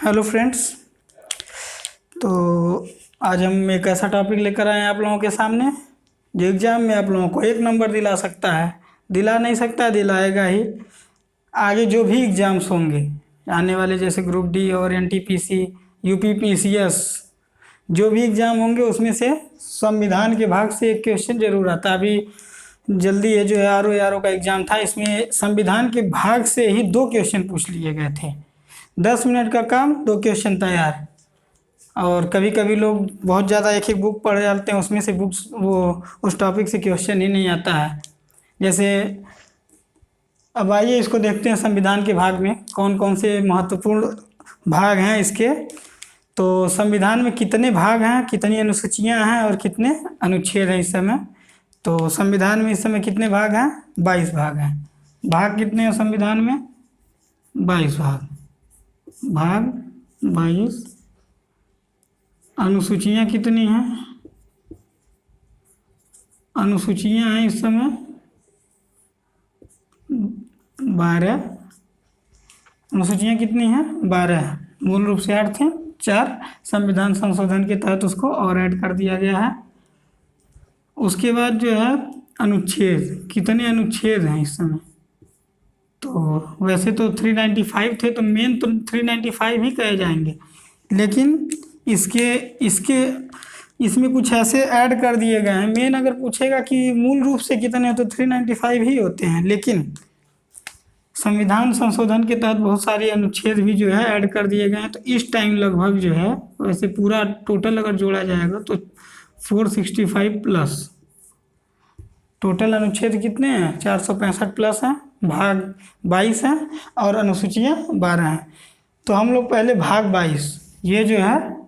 Hello friends. तो आज हम एक ऐसा टॉपिक लेकर आए हैं आप लोगों के सामने जो एग्ज़ाम में आप लोगों को एक नंबर दिला सकता है। दिला नहीं सकता, दिलाएगा ही। आगे जो भी एग्ज़ाम्स होंगे आने वाले, जैसे ग्रुप डी और एनटीपीसी, यूपीपीसीएस, जो भी एग्ज़ाम होंगे उसमें से संविधान के भाग से एक क्वेश्चन जरूर आता है। अभी जल्दी ये जो है आरओ का एग्ज़ाम था, इसमें संविधान के भाग से ही 2 क्वेश्चन पूछ लिए गए थे। 10 मिनट का काम, 2 क्वेश्चन तैयार। और कभी कभी लोग बहुत ज़्यादा एक एक बुक पढ़ जाते हैं, उसमें से बुक्स वो उस टॉपिक से क्वेश्चन ही नहीं आता है। जैसे अब आइए इसको देखते हैं, संविधान के भाग में कौन कौन से महत्वपूर्ण भाग हैं इसके। तो संविधान में कितने भाग हैं, कितनी अनुसूचियां हैं और कितने अनुच्छेद हैं इस समय। तो संविधान में इस समय कितने भाग हैं? 22 भाग हैं। भाग कितने हैं संविधान में? 22 भाग। भाग 22। अनुसूचियां कितनी हैं? अनुसूचियां हैं इस समय 12। अनुसूचियां कितनी हैं? 12। मूल रूप से 8 थे, 4 संविधान संशोधन के तहत उसको और ऐड कर दिया गया है। उसके बाद जो है अनुच्छेद, कितने अनुच्छेद हैं इस समय? तो वैसे तो 395 थे, तो मेन तो 395 ही कहे जाएंगे, लेकिन इसमें कुछ ऐसे ऐड कर दिए गए हैं। मेन अगर पूछेगा कि मूल रूप से कितने हैं तो 395 ही होते हैं, लेकिन संविधान संशोधन के तहत बहुत सारे अनुच्छेद भी जो है ऐड कर दिए गए हैं। तो इस टाइम लगभग जो है, वैसे पूरा टोटल अगर जोड़ा जाएगा तो 465 प्लस टोटल अनुच्छेद कितने हैं? 465 प्लस हैं। भाग 22 हैं और अनुसूचियाँ 12 हैं। तो हम लोग पहले भाग 22, ये जो है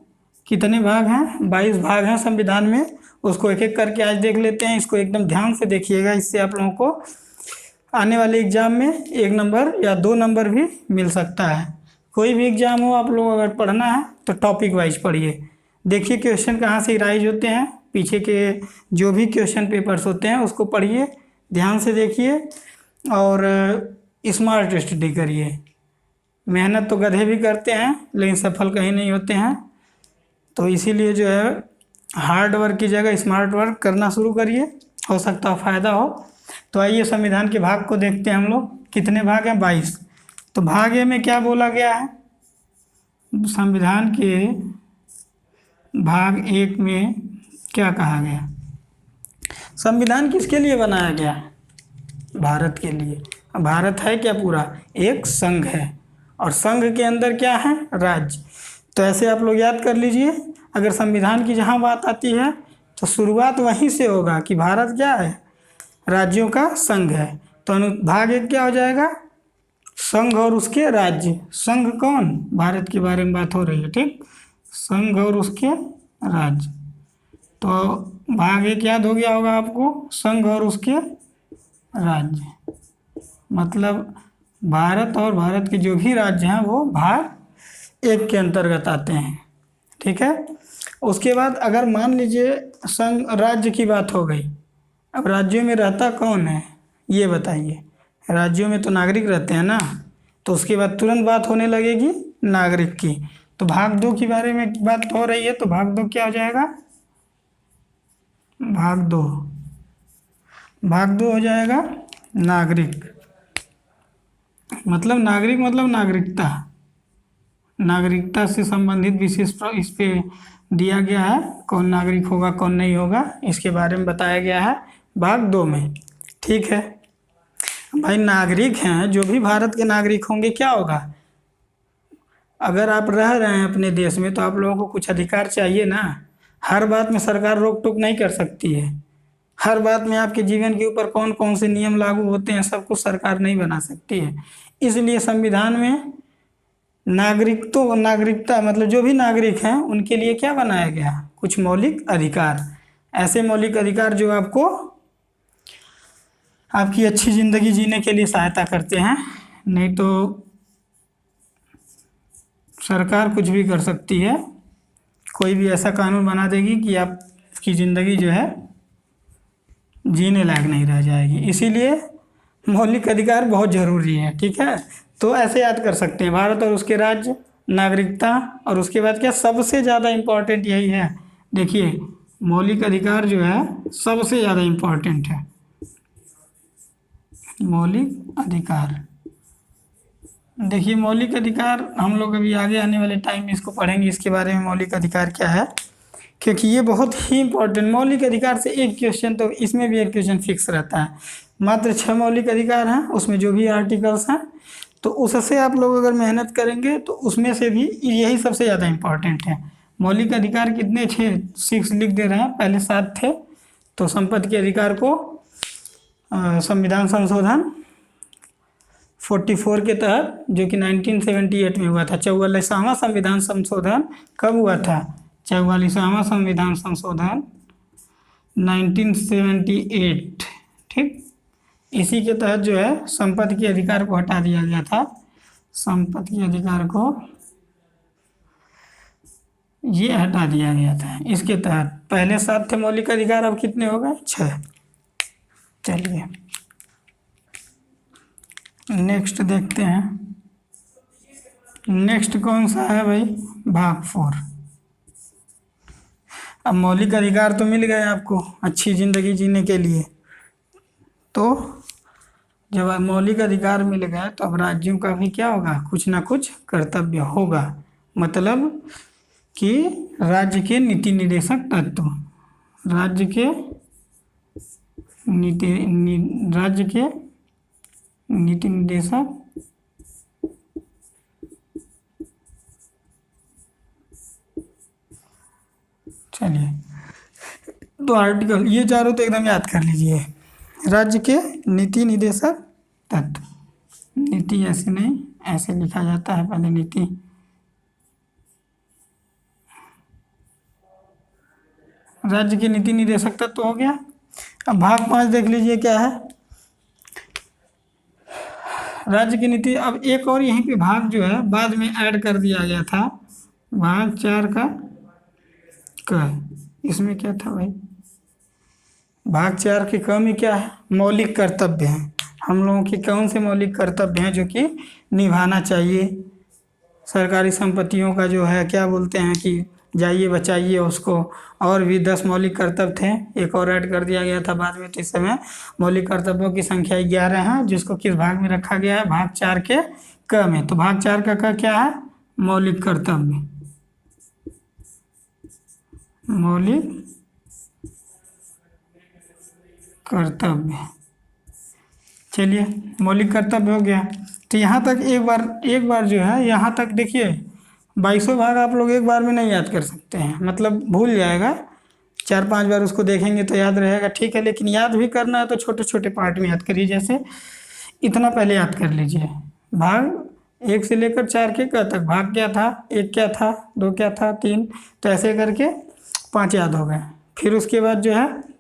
कितने भाग हैं? 22 भाग हैं संविधान में। उसको एक एक करके आज देख लेते हैं। इसको एकदम ध्यान से देखिएगा, इससे आप लोगों को आने वाले एग्ज़ाम में 1 नंबर या 2 नंबर भी मिल सकता है। कोई भी एग्ज़ाम हो, आप लोग अगर पढ़ना है तो टॉपिक वाइज पढ़िए। देखिए क्वेश्चन कहाँ से राइज होते हैं, पीछे के जो भी क्वेश्चन पेपर्स होते हैं उसको पढ़िए, ध्यान से देखिए और स्मार्ट स्टडी करिए। मेहनत तो गधे भी करते हैं, लेकिन सफल कहीं नहीं होते हैं। तो इसीलिए जो है हार्ड वर्क की जगह स्मार्ट वर्क करना शुरू करिए, हो सकता है फ़ायदा हो। तो आइए संविधान के भाग को देखते हैं हम लोग। कितने भाग हैं? 22। तो भाग ए में क्या बोला गया है? संविधान के भाग 1 में क्या कहा गया? संविधान किसके लिए बनाया गया? भारत के लिए। भारत है क्या? पूरा एक संघ है, और संघ के अंदर क्या है? राज्य। तो ऐसे आप लोग याद कर लीजिए, अगर संविधान की जहाँ बात आती है तो शुरुआत वहीं से होगा कि भारत क्या है? राज्यों का संघ है। तो भाग 1 क्या हो जाएगा? संघ और उसके राज्य। संघ कौन? भारत के बारे में बात हो रही है, ठीक। संघ और उसके राज्य। तो भाग 1 याद हो गया होगा आपको, संघ और उसके राज्य। मतलब भारत और भारत के जो भी राज्य हैं वो भाग 1 के अंतर्गत आते हैं, ठीक है। उसके बाद अगर मान लीजिए संघ राज्य की बात हो गई, अब राज्यों में रहता कौन है ये बताइए? राज्यों में तो नागरिक रहते हैं ना। तो उसके बाद तुरंत बात होने लगेगी नागरिक की। तो भाग 2 के बारे में बात हो रही है, तो भाग 2 क्या हो जाएगा? भाग 2 हो जाएगा नागरिक। मतलब नागरिक मतलब नागरिकता, नागरिकता से संबंधित विशेष इस पे दिया गया है। कौन नागरिक होगा कौन नहीं होगा इसके बारे में बताया गया है भाग 2 में, ठीक है। भाई नागरिक हैं, जो भी भारत के नागरिक होंगे, क्या होगा? अगर आप रह रहे हैं अपने देश में तो आप लोगों को कुछ अधिकार चाहिए ना। हर बात में सरकार रोक टोक नहीं कर सकती है। हर बात में आपके जीवन के ऊपर कौन कौन से नियम लागू होते हैं सब कुछ सरकार नहीं बना सकती है। इसलिए संविधान में नागरिकता मतलब जो भी नागरिक हैं उनके लिए क्या बनाया गया? कुछ मौलिक अधिकार। ऐसे मौलिक अधिकार जो आपको आपकी अच्छी ज़िंदगी जीने के लिए सहायता करते हैं। नहीं तो सरकार कुछ भी कर सकती है, कोई भी ऐसा कानून बना देगी कि आपकी ज़िंदगी जो है जीने लायक नहीं रह जाएगी। इसीलिए मौलिक अधिकार बहुत ज़रूरी है, ठीक है। तो ऐसे याद कर सकते हैं, भारत और उसके राज्य, नागरिकता, और उसके बाद क्या सबसे ज़्यादा इम्पोर्टेंट यही है। देखिए मौलिक अधिकार जो है सबसे ज़्यादा इम्पोर्टेंट है। मौलिक अधिकार, देखिए मौलिक अधिकार हम लोग अभी आगे आने वाले टाइम में इसको पढ़ेंगे, इसके बारे में मौलिक अधिकार क्या है, क्योंकि ये बहुत ही इम्पोर्टेंट। मौलिक अधिकार से एक क्वेश्चन, तो इसमें भी एक क्वेश्चन फिक्स रहता है। मात्र 6 मौलिक अधिकार हैं, उसमें जो भी आर्टिकल्स हैं, तो उससे आप लोग अगर मेहनत करेंगे तो उसमें से भी यही सबसे ज़्यादा इम्पोर्टेंट है। मौलिक अधिकार कितने 6 लिख दे रहे हैं, पहले 7 थे। तो संपत्ति के अधिकार को संविधान संशोधन 44 के तहत, जो कि 1978 में हुआ था, 44वां संविधान संशोधन कब हुआ था? 44वां संविधान संशोधन 1978, ठीक। इसी के तहत जो है संपत्ति के अधिकार को हटा दिया गया था। संपत्ति के अधिकार को ये हटा दिया गया था। इसके तहत पहले 7 थे मौलिक अधिकार, अब कितने हो गए? 6। चलिए नेक्स्ट देखते हैं। नेक्स्ट कौन सा है भाई? भाग 4। अब मौलिक अधिकार तो मिल गए आपको अच्छी ज़िंदगी जीने के लिए, तो जब मौलिक अधिकार मिल गए तो अब राज्यों का भी क्या होगा? कुछ ना कुछ कर्तव्य होगा। मतलब कि राज्य के नीति निर्देशक तत्व, राज्य के नीति निर्देशक चलिए, तो आर्टिकल ये चारों तो एकदम याद कर लीजिए। राज्य के नीति निर्देशक तत्व, नीति ऐसे नहीं, ऐसे लिखा जाता है पहले नीति। राज्य के नीति निर्देशक तत्व हो गया। अब भाग 5 देख लीजिए क्या है। राज्य की नीति, अब एक और यहीं पे भाग जो है बाद में ऐड कर दिया गया था, भाग 4 का इसमें क्या था भाई? भाग 4 के क में क्या है? मौलिक कर्तव्य हैं। हम लोगों के कौन से मौलिक कर्तव्य हैं जो कि निभाना चाहिए? सरकारी संपत्तियों का जो है क्या बोलते हैं कि जाइए बचाइए उसको। और भी 10 मौलिक कर्तव्य थे, एक और ऐड कर दिया गया था बाद में। तो इस समय मौलिक कर्तव्यों की संख्या 11 है, जिसको किस भाग में रखा गया है? भाग 4 के क में। तो भाग 4 का क क्या है? मौलिक कर्तव्य। मौलिक कर्तव्य, चलिए मौलिक कर्तव्य हो गया। तो यहाँ तक एक बार जो है, यहाँ तक देखिए 22 भाग आप लोग एक बार में नहीं याद कर सकते हैं, मतलब भूल जाएगा। 4-5 बार उसको देखेंगे तो याद रहेगा, ठीक है। लेकिन याद भी करना है तो छोटे छोटे पार्ट में याद करिए। जैसे इतना पहले याद कर लीजिए, भाग 1 से लेकर 4 के क तक भाग क्या था? 1 क्या था? 2 क्या था? 3। तो ऐसे करके 5 याद हो गए। फिर उसके बाद जो है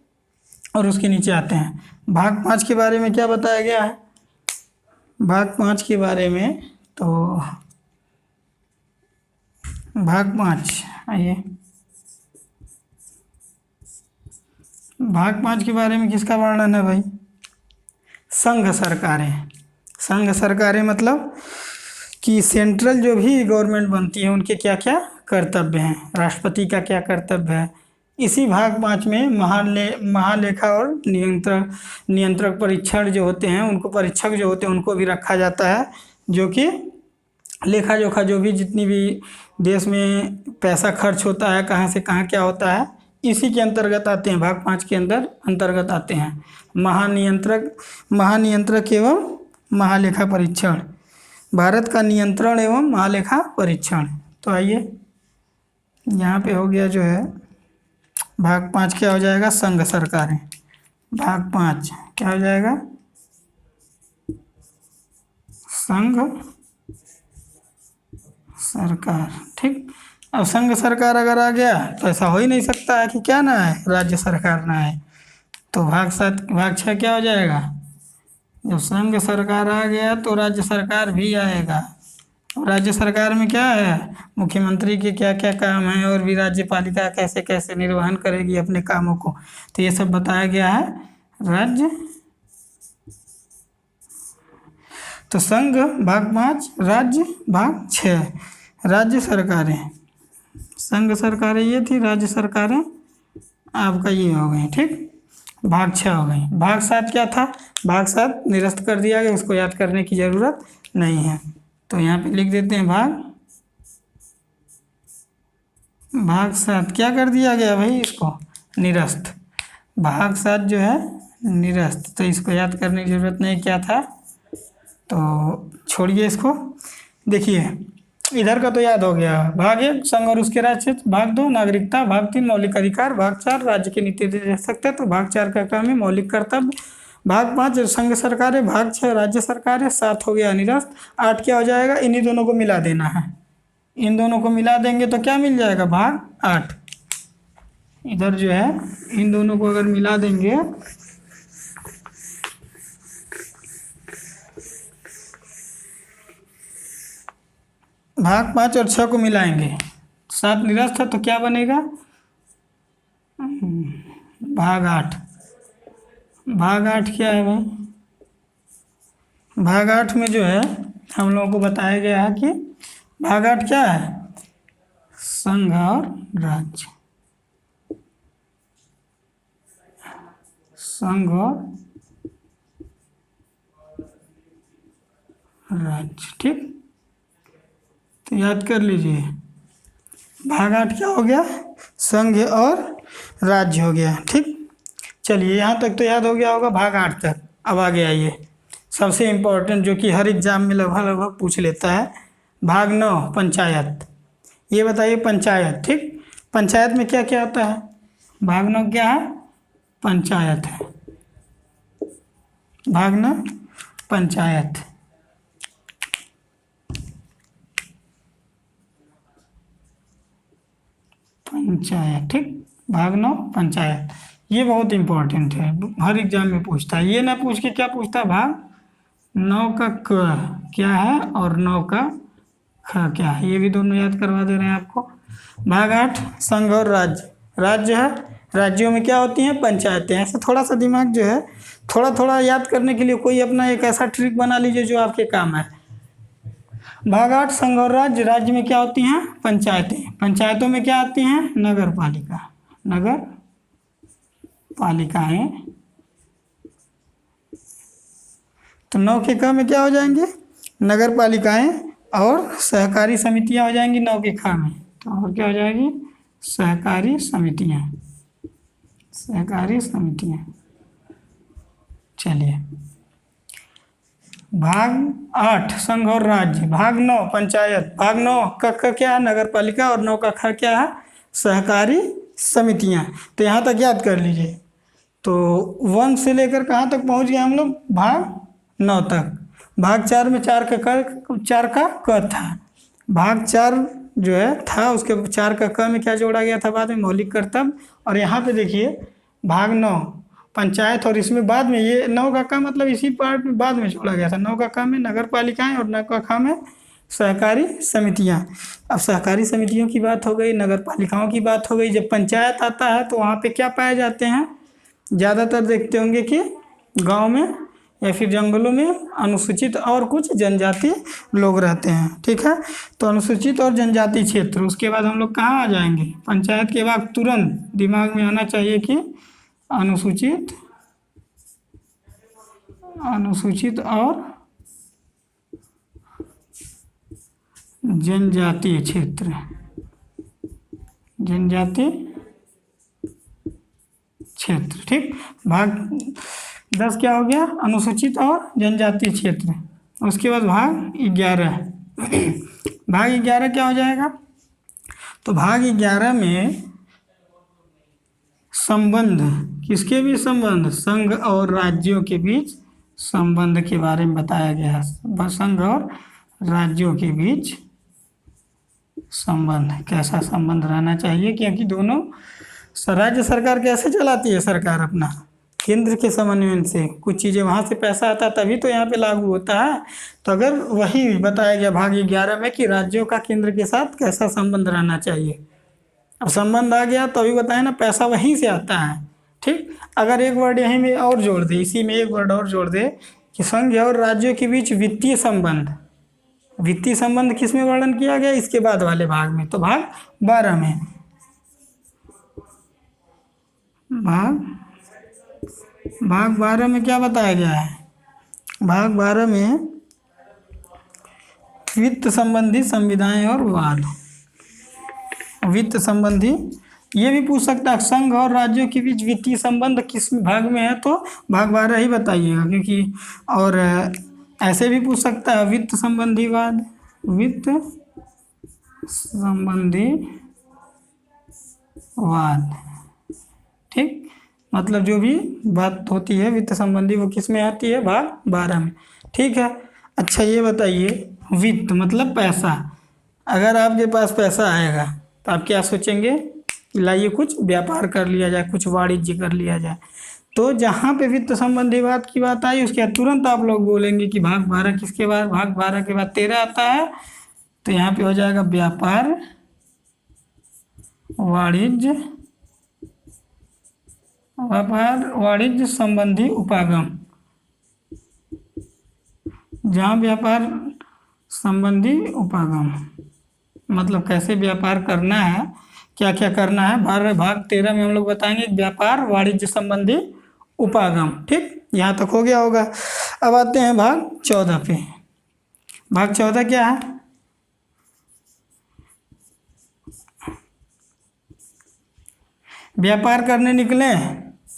और उसके नीचे आते हैं। भाग 5 के बारे में क्या बताया गया है? भाग 5 के बारे में, तो भाग 5 आइए, भाग 5 के बारे में किसका वर्णन है भाई? संघ सरकारें। संघ सरकारें मतलब कि सेंट्रल जो भी गवर्नमेंट बनती है उनके क्या क्या कर्तव्य हैं, राष्ट्रपति का क्या कर्तव्य है। इसी भाग 5 में महालेखा और नियंत्रक परीक्षण जो होते हैं, उनको परीक्षक जो होते हैं उनको भी रखा जाता है, जो कि लेखा जोखा जो भी जितनी भी देश में पैसा खर्च होता है, कहाँ से कहाँ क्या होता है, इसी के अंतर्गत आते हैं। भाग 5 के अंतर्गत आते हैं महानियंत्रक एवं महालेखा परीक्षण, भारत का नियंत्रण एवं महालेखा परीक्षण। तो आइए यहाँ पे हो गया जो है भाग 5 क्या हो जाएगा? संघ सरकारें। भाग 5 क्या हो जाएगा? संघ सरकार, ठीक। अब संघ सरकार अगर आ गया तो ऐसा हो ही नहीं सकता है कि क्या ना है, राज्य सरकार ना है। तो भाग 6 क्या हो जाएगा? जब संघ सरकार आ गया तो राज्य सरकार भी आएगा। राज्य सरकार में क्या है? मुख्यमंत्री के क्या क्या काम हैं और भी राज्यपालिका कैसे कैसे निर्वहन करेगी अपने कामों को, तो ये सब बताया गया है राज्य। तो संघ भाग 5, राज्य भाग 6। राज्य सरकारें, संघ सरकारें ये थी, राज्य सरकारें आपका ये हो गई। ठीक, भाग 6 हो गई। भाग 7 क्या था? भाग 7 निरस्त कर दिया गया, उसको याद करने की ज़रूरत नहीं है। तो यहाँ पे लिख देते हैं भाग 7 क्या कर दिया गया भाई? इसको निरस्त। भाग 7 जो है निरस्त, तो इसको याद करने की ज़रूरत नहीं। क्या था? तो छोड़िए इसको। देखिए इधर का तो याद हो गया। भाग 1 संघ और उसके राज्य क्षेत्र, भाग 2 नागरिकता, भाग 3 मौलिक अधिकार, भाग 4 राज्य की नीति दे सकते हैं, तो भाग 4 का काम है मौलिक कर्तव्य। भाग 5 संघ सरकारें, भाग 6 राज्य सरकारें, 7 हो गया निरस्त, 8 क्या हो जाएगा? इन्हीं दोनों को मिला देना है। इन दोनों को मिला देंगे तो क्या मिल जाएगा? भाग 8। इधर जो है इन दोनों को अगर मिला देंगे भाग 5 और 6 को मिलाएंगे, 7 निरस्त है, तो क्या बनेगा? भाग 8। भाग 8 क्या है भाई? भाग 8 में जो है हम लोगों को बताया गया है कि भाग 8 क्या है? संघ और राज्य, संघ और राज्य। ठीक, तो याद कर लीजिए भाग 8 क्या हो गया? संघ और राज्य हो गया। ठीक, चलिए यहाँ तक तो याद हो गया होगा भाग 8 तक। अब आगे आइए सबसे इम्पोर्टेंट जो कि हर एग्जाम में लगभग लगभग पूछ लेता है, भाग 9 पंचायत। ये बताइए पंचायत। ठीक, पंचायत में क्या क्या आता है? भाग 9 क्या है? पंचायत है। भाग 9 पंचायत। पंचायत। ठीक, भाग 9 पंचायत। ये बहुत इम्पोर्टेंट है, हर एग्जाम में पूछता है। ये ना पूछ के क्या पूछता है? भाग 9 का क क्या है और 9 का ख क्या है, ये भी दोनों याद करवा दे रहे हैं आपको। भाग 8 संघ और राज्य। राज्य है, राज्यों में क्या होती हैं? पंचायतें। ऐसे थोड़ा सा दिमाग जो है थोड़ा थोड़ा याद करने के लिए कोई अपना एक ऐसा ट्रिक बना लीजिए जो आपके काम है। भाग 8 संघ और राज्य। राज्य में क्या होती हैं? पंचायतें। पंचायतों में क्या आती हैं? नगर पालिका, नगर पालिकाएं। तो 9 के क में क्या हो जाएंगे? नगर पालिकाएं और सहकारी समितियां हो जाएंगी 9 के ख में। तो और क्या हो जाएगी? सहकारी समितियां, सहकारी समितियां। चलिए भाग 8 संघ और राज्य। भाग 9 पंचायत। भाग 9 का क्या है? नगर पालिका, और 9 का ख क्या है? सहकारी समितियां। तो यहाँ तक याद कर लीजिए। तो 1 से लेकर कहाँ तक पहुँच गए हम लोग? भाग 9 तक। भाग 4 में 4 का क था। भाग 4 जो है था, उसके 4 का क में क्या जोड़ा गया था बाद में? मौलिक कर्तव्य। और यहाँ पे देखिए भाग 9 पंचायत, और इसमें बाद में ये 9 का क मतलब इसी पार्ट में बाद में जोड़ा गया था। 9 का क में नगर पालिकाएं और 9 का ख में सहकारी समितियां। अब सहकारी समितियों की बात हो गई, नगर पालिकाओं की बात हो गई। जब पंचायत आता है तो वहाँ पे क्या पाए जाते हैं? ज़्यादातर देखते होंगे कि गांव में या फिर जंगलों में अनुसूचित और कुछ जनजाति लोग रहते हैं। ठीक है, तो अनुसूचित और जनजाति क्षेत्र। उसके बाद हम लोग कहाँ आ जाएंगे? पंचायत के बाद तुरंत दिमाग में आना चाहिए कि अनुसूचित, अनुसूचित और जनजातीय क्षेत्र, जनजाति क्षेत्र। ठीक, भाग 10 क्या हो गया? अनुसूचित और जनजातीय क्षेत्र। उसके बाद भाग 11 भाग 11 क्या हो जाएगा? तो भाग 11 में संबंध, किसके बीच संबंध? संघ और राज्यों के बीच संबंध के बारे में बताया गया है। संघ और राज्यों के बीच संबंध, कैसा संबंध रहना चाहिए, क्योंकि दोनों राज्य सरकार कैसे चलाती है? सरकार अपना केंद्र के समन्वय से, कुछ चीज़ें वहाँ से पैसा आता है तभी तो यहाँ पे लागू होता है। तो अगर वही बताया गया भाग 11 में कि राज्यों का केंद्र के साथ कैसा संबंध रहना चाहिए। अब संबंध आ गया तो अभी बताए ना, पैसा वहीं से आता है। ठीक, अगर एक वर्ड यहीं में और जोड़ दे, इसी में एक वर्ड और जोड़ दे कि संघ और राज्यों के बीच वित्तीय संबंध, वित्तीय संबंध किस में वर्णन किया गया, इसके बाद वाले भाग में, तो भाग 12 में। भाग 12 में क्या बताया गया है, भाग 12 में वित्त संबंधी संविधाएं और वाद। वित्त संबंधी, ये भी पूछ सकता है संघ और राज्यों के बीच वित्तीय संबंध किस भाग में है, तो भाग 12 ही बताइएगा, क्योंकि और ऐसे भी पूछ सकता है वित्त संबंधी वाद, वित्त संबंधी वाद, ठीक, मतलब जो भी बात होती है वित्त संबंधी वो किस में आती है, भाग 12 में, ठीक है। अच्छा ये बताइए, वित्त मतलब पैसा, अगर आपके पास पैसा आएगा तो आप क्या सोचेंगे कि लाइए कुछ व्यापार कर लिया जाए, कुछ वाणिज्य कर लिया जाए। तो जहाँ पे वित्त संबंधी बात की बात आई उसके बाद तुरंत आप लोग बोलेंगे कि भाग 12 किसके बाद, भाग 12 के बाद 13 आता है, तो यहाँ पे हो जाएगा व्यापार वाणिज्य संबंधी उपागम। जहाँ व्यापार संबंधी उपागम मतलब कैसे व्यापार करना है, क्या क्या करना है, भाग 13 में हम लोग बताएंगे व्यापार वाणिज्य संबंधी उपागम, ठीक, यहाँ तक हो गया होगा। अब आते हैं भाग 14 पे। भाग 14 क्या है, व्यापार करने निकले,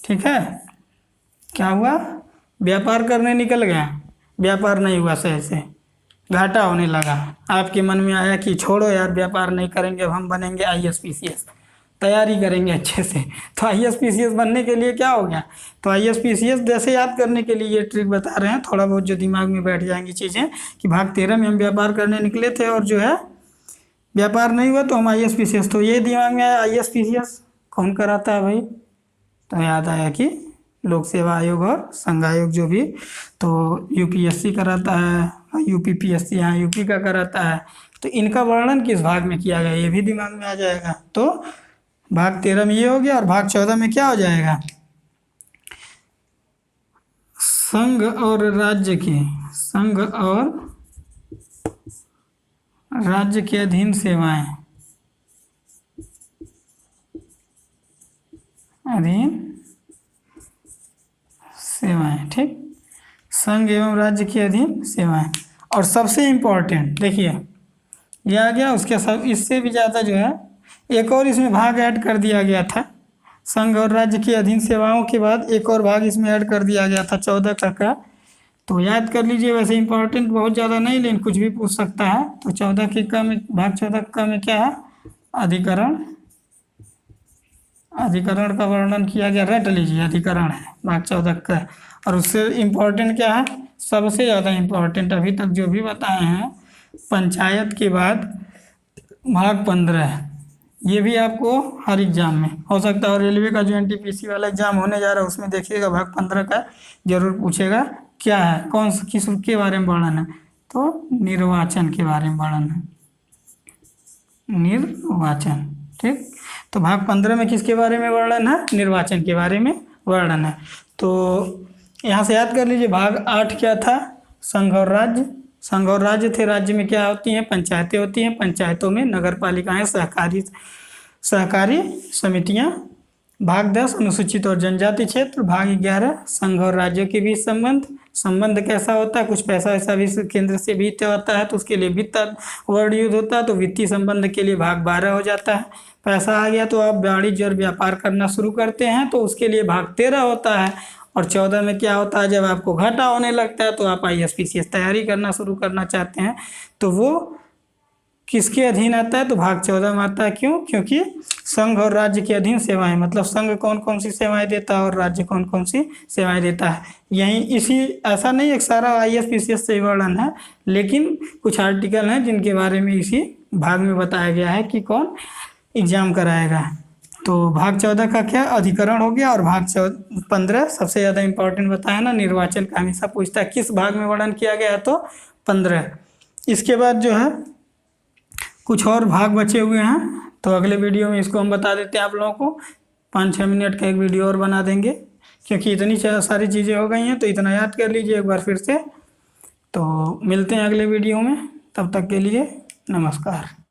ठीक है, क्या हुआ, व्यापार करने निकल गया, व्यापार नहीं हुआ सही से, घाटा होने लगा, आपके मन में आया कि छोड़ो यार व्यापार नहीं करेंगे, अब हम बनेंगे IAS-PCS, तैयारी करेंगे अच्छे से। तो IAS-PCS बनने के लिए क्या हो गया, तो IAS-PCS जैसे याद करने के लिए ये ट्रिक बता रहे हैं, थोड़ा बहुत जो दिमाग में बैठ जाएंगी चीज़ें, कि भाग 13 में हम व्यापार करने निकले थे और जो है व्यापार नहीं हुआ तो हम IAS-PCS, तो ये दिमाग में आया IAS-PCS कौन कराता है भाई, तो याद आया कि लोक सेवा आयोग और संघ आयोग जो भी, तो UPSC कराता है, UPPSC यहाँ यूपी का कराता है, तो इनका वर्णन किस भाग में किया गया ये भी दिमाग में आ जाएगा। तो भाग 13 में ये हो गया, और भाग 14 में क्या हो जाएगा, संघ और राज्य के अधीन सेवाएं, ठीक, संघ एवं राज्य के अधीन सेवाएं। और सबसे इम्पोर्टेंट देखिए ये आ गया, उसके सब इससे भी ज़्यादा जो है एक और इसमें भाग ऐड कर दिया गया था, संघ और राज्य के अधीन सेवाओं के बाद एक और भाग इसमें ऐड कर दिया गया था 14 का, तो याद कर लीजिए। वैसे इम्पोर्टेंट बहुत ज़्यादा नहीं, लेकिन कुछ भी पूछ सकता है। तो 14 के का में, भाग 14 का में क्या है, अधिकरण का वर्णन किया गया, रट लीजिए, अधिकरण है भाग 14 का। और उससे इम्पोर्टेंट क्या है, सबसे ज़्यादा इम्पोर्टेंट अभी तक जो भी बताए हैं, पंचायत के बाद भाग 15 है, ये भी आपको हर एग्जाम में हो सकता है, और रेलवे का जो NTPC वाला एग्जाम होने जा रहा है उसमें देखिएगा भाग 15 का जरूर पूछेगा, क्या है, कौन किस के बारे में वर्णन है, तो निर्वाचन के बारे में वर्णन है, निर्वाचन, ठीक। तो भाग 15 में किसके बारे में वर्णन है, निर्वाचन के बारे में वर्णन है। तो यहाँ से याद कर लीजिए, भाग 8 क्या था, संघ और राज्य थे, राज्य में क्या होती हैं, पंचायतें होती हैं, पंचायतों में नगर पालिकाएँ, सहकारी समितियाँ। भाग 10 अनुसूचित और जनजाति क्षेत्र। भाग 11 संघ और राज्यों के बीच संबंध कैसा होता है, कुछ पैसा वैसा भी केंद्र से वित्त होता है तो उसके लिए वित्त वर्ड यूज होता है, तो वित्तीय संबंध के लिए भाग 12 हो जाता है। पैसा आ गया तो आप वाणिज्य और व्यापार करना शुरू करते हैं तो उसके लिए भाग 13 होता है। और 14 में क्या होता है, जब आपको घाटा होने लगता है तो आप IAS-PCS तैयारी करना शुरू करना चाहते हैं तो वो किसके अधीन आता है, तो भाग 14 में आता है। क्यों, क्योंकि संघ और राज्य के अधीन सेवाएं, मतलब संघ कौन कौन सी सेवाएं देता है और राज्य कौन कौन सी सेवाएं देता है। यहीं इसी, ऐसा नहीं एक सारा IAS-PCS से वर्णन है, लेकिन कुछ आर्टिकल हैं जिनके बारे में इसी भाग में बताया गया है कि कौन एग्जाम कराएगा। तो भाग 14 का क्या अधिकरण हो गया, और भाग 15 सबसे ज़्यादा इम्पोर्टेंट बताया ना, निर्वाचन का हमेशा पूछता है किस भाग में वर्णन किया गया, तो 15। इसके बाद जो है कुछ और भाग बचे हुए हैं, तो अगले वीडियो में इसको हम बता देते हैं आप लोगों को। 5-6 मिनट का एक वीडियो और बना देंगे, क्योंकि इतनी सारी चीज़ें हो गई हैं, तो इतना याद कर लीजिए एक बार फिर से। तो मिलते हैं अगले वीडियो में, तब तक के लिए नमस्कार।